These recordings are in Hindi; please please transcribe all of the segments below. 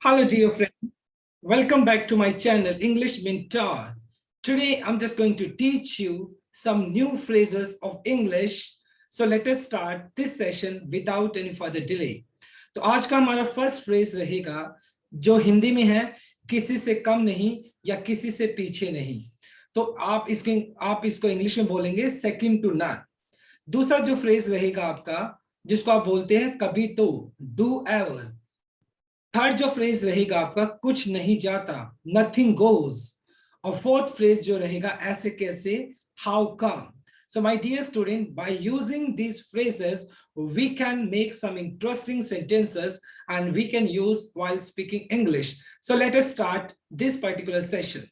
Hello, dear friend. Welcome back to my channel, English Mentor. Today, I'm just going to teach you some new phrases of English. So let us start this session without any further delay. तो आज का हमारा फर्स्ट फ्रेज रहेगा जो हिंदी में है, किसी से कम नहीं या किसी से पीछे नहीं। तो आप इसको इंग्लिश में बोलेंगे सेकंड टू नन। दूसरा जो फ्रेज रहेगा आपका, जिसको आप बोलते हैं कभी तो, डू एवर। थर्ड जो फ्रेज रहेगा आपका, कुछ नहीं जाता, नथिंग गोज। और फोर्थ फ्रेज जो रहेगा, ऐसे कैसे, how come. So my dear student, by using these phrases, we can make some interesting sentences and we can use while speaking English. So let us start this particular session.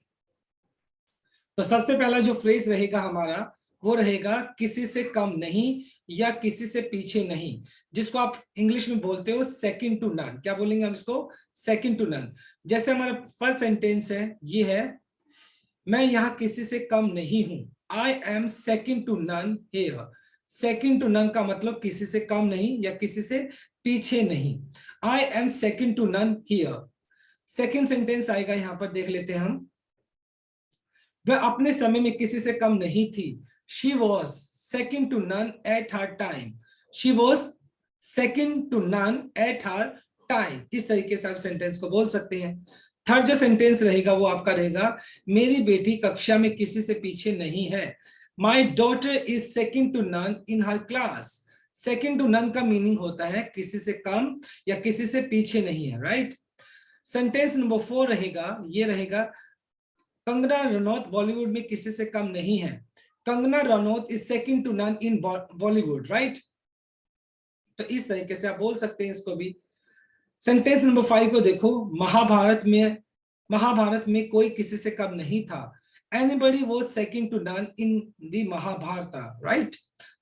तो सबसे पहला जो फ्रेज रहेगा हमारा, वो रहेगा किसी से कम नहीं या किसी से पीछे नहीं, जिसको आप इंग्लिश में बोलते हो सेकंड टू नन। क्या बोलेंगे हम इसको? Second to none. जैसे हमारा फर्स्ट सेंटेंस है, ये है, मैं यहाँ किसी से कम नहीं हूं। I am second to none here. Second to none का मतलब किसी से कम नहीं या किसी से पीछे नहीं। I am second to none here. Second sentence आएगा, यहां पर देख लेते हैं हम। वह अपने समय में किसी से कम नहीं थी। She was second to none at her time. She was second to none at her time. इस तरीके से आप सेंटेंस को बोल सकते हैं। थर्ड जो सेंटेंस रहेगा वो आपका रहेगा, मेरी बेटी कक्षा में किसी से पीछे नहीं है। My daughter is second to none in her class. Second to none का मीनिंग होता है किसी से कम या किसी से पीछे नहीं है, राइट। सेंटेंस नंबर 4 रहेगा, ये रहेगा, कंगना रनौत बॉलीवुड में किसी से कम नहीं है। Kangana Ranaut is second to none in Bollywood, right. तो इस तरीके से आप बोल सकते हैं इसको भी। सेंटेंस नंबर 5 को देखो, महाभारत में कोई किसी से कम नहीं था। Anybody was second to none in the Mahabharata, right.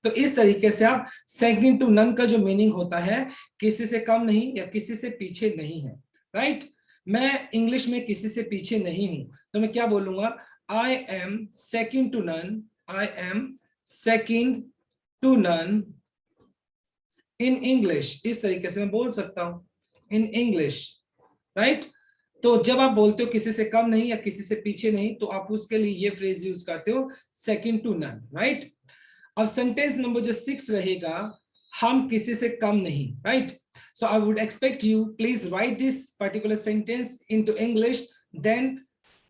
तो इस तरीके से आप सेकंड टू नन का जो मीनिंग होता है, किसी से कम नहीं या किसी से पीछे नहीं है, राइट। मैं इंग्लिश में किसी से पीछे नहीं हूं, तो मैं क्या बोलूंगा? I am second to none. I am second to none in English. इस तरीके से मैं बोल सकता हूं in English, right? तो जब आप बोलते हो किसी से कम नहीं या किसी से पीछे नहीं, तो आप उसके लिए ये फ्रेज यूज करते हो second to none, right? अब सेंटेंस नंबर जो 6 रहेगा, हम किसी से कम नहीं, right? So I would expect you, please write this particular sentence into English, then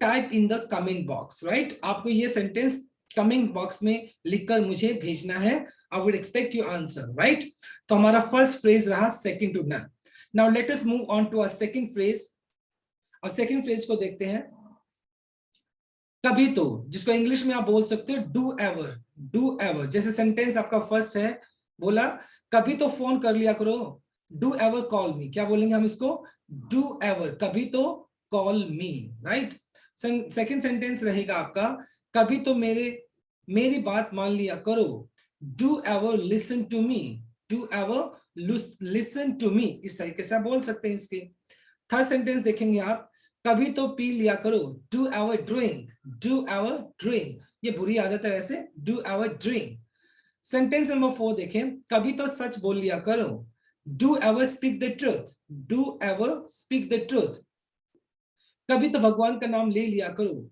type in the comment box, right? आपको ये सेंटेंस कमेंट बॉक्स में लिखकर मुझे भेजना है। I would expect your answer, right. तो हमारा फर्स्ट फ्रेज रहा second to none. Now let us move on to our second phrase. और सेकंड फ्रेज को देखते हैं, कभी तो, जिसको इंग्लिश में आप बोल सकते हो डू एवर। डू एवर, जैसे सेंटेंस आपका फर्स्ट है, बोला कभी तो फोन कर लिया करो, डू एवर कॉल मी। क्या बोलेंगे हम इसको? डू एवर, कभी तो call me, right. Second sentence रहेगा आपका, कभी तो मेरी बात मान लिया करो, do ever listen to me. Do ever listen to me, इस तरीके से आप बोल सकते हैं इसके। थर्ड सेंटेंस देखेंगे आप, कभी तो पी लिया करो, do ever drink. Do ever drink, ये बुरी आदत है वैसे, do ever drink. Sentence number 4 देखें, कभी तो सच बोल लिया करो, do ever speak the truth. Do ever speak the truth. कभी तो भगवान का नाम ले लिया करो,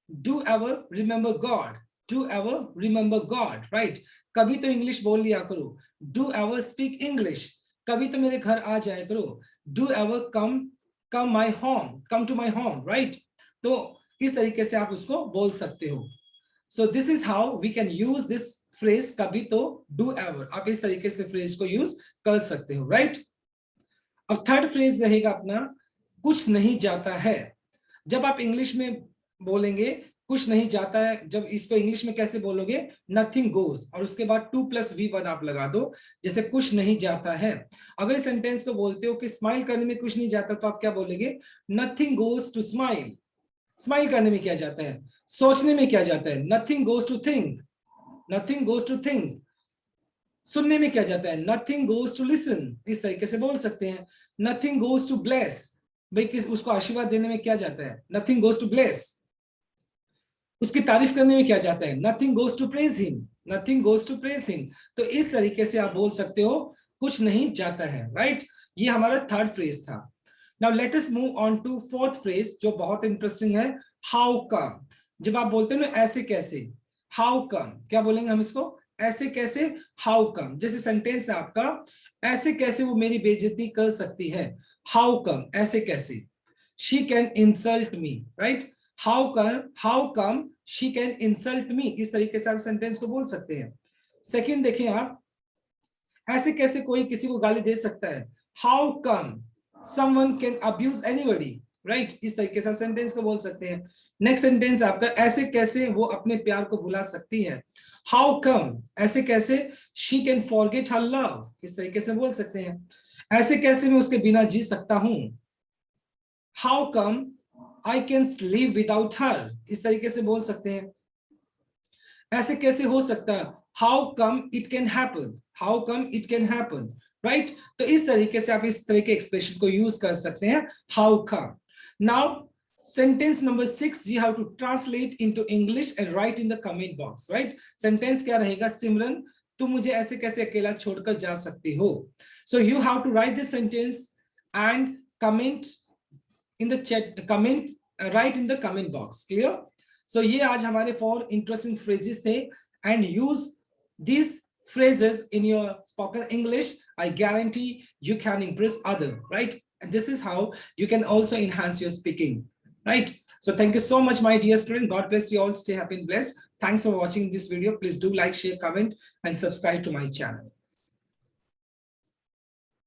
do ever remember God. Do ever remember God, right. कभी तो इंग्लिश बोल लिया करो, डू एवर स्पीक इंग्लिश। कभी तो मेरे घर आ जाया करो, do ever come my home, come to my home, right. तो इस तरीके से आप उसको बोल सकते हो। So this is how we can use this phrase, कभी तो, डू एवर। आप इस तरीके से फ्रेज को यूज कर सकते हो, राइट। अब थर्ड फ्रेज रहेगा अपना, कुछ नहीं जाता है। जब आप इंग्लिश में बोलेंगे कुछ नहीं जाता है, जब इसको इंग्लिश में कैसे बोलोगे? नथिंग गोज, और उसके बाद 2+V1 आप लगा दो, जैसे कुछ नहीं जाता है। अगर इस सेंटेंस को बोलते हो कि स्माइल करने में कुछ नहीं जाता, तो आप क्या बोलेंगे? Nothing goes to smile. Smile करने में क्या जाता है? सोचने में क्या जाता है? Nothing goes to think. Nothing goes to think. सुनने में क्या जाता है? Nothing goes to listen. इस तरीके से बोल सकते हैं। नथिंग गोज टू ब्लेस, भाई किस उसको आशीर्वाद देने में क्या जाता है? Nothing goes to bless. उसकी तारीफ करने में क्या जाता है? Nothing goes to praise him. Nothing goes to praise him. तो इस तरीके से आप बोल सकते हो कुछ नहीं जाता है, राइट। ये हमारा थर्ड फ्रेज था। Now let us move on to fourth phrase जो बहुत इंटरेस्टिंग है, हाउ कम। जब आप बोलते हो ना ऐसे कैसे, हाउ कम, क्या बोलेंगे हम इसको, ऐसे कैसे, हाउ कम। जैसे सेंटेंस है आपका, ऐसे कैसे वो मेरी बेइज्जती कर सकती है, हाउ कम, ऐसे कैसे, she can insult me, right, how come she can insult me, इस तरीके से आप सेंटेंस को बोल सकते हैं। सेकंड देखिए आप, ऐसे कैसे कोई किसी को गाली दे सकता है, how come someone can abuse anybody, right, इस तरीके से आप सेंटेंस को बोल सकते हैं। नेक्स्ट सेंटेंस आपका, ऐसे कैसे वो अपने प्यार को भुला सकती है, हाउ कम, ऐसे कैसे she can forget her love, इस तरीके से बोल सकते हैं। ऐसे कैसे मैं उसके बिना जी सकता हूं, how come I can live without her, इस तरीके से बोल सकते हैं। ऐसे कैसे हो सकता है, how come it can happen, how come it can happen, right. तो इस तरीके से आप इस तरह के एक्सप्रेशन को यूज कर सकते हैं, how come. Now sentence number 6 you have to translate into English and write in the comment box, right? Sentence क्या रहेगा, सिमरन तुम मुझे ऐसे कैसे अकेला छोड़कर जा सकती हो। So you have to write this sentence and comment in the chat, comment write in the comment box, clear? So ये आज हमारे 4 interesting phrases थे, and use these phrases in your spoken English. I guarantee you can impress other, right? And this is how you can also enhance your speaking, right? So thank you so much, my dear student. God bless you all. Stay happy and blessed. Thanks for watching this video. Please do like, share, comment, and subscribe to my channel.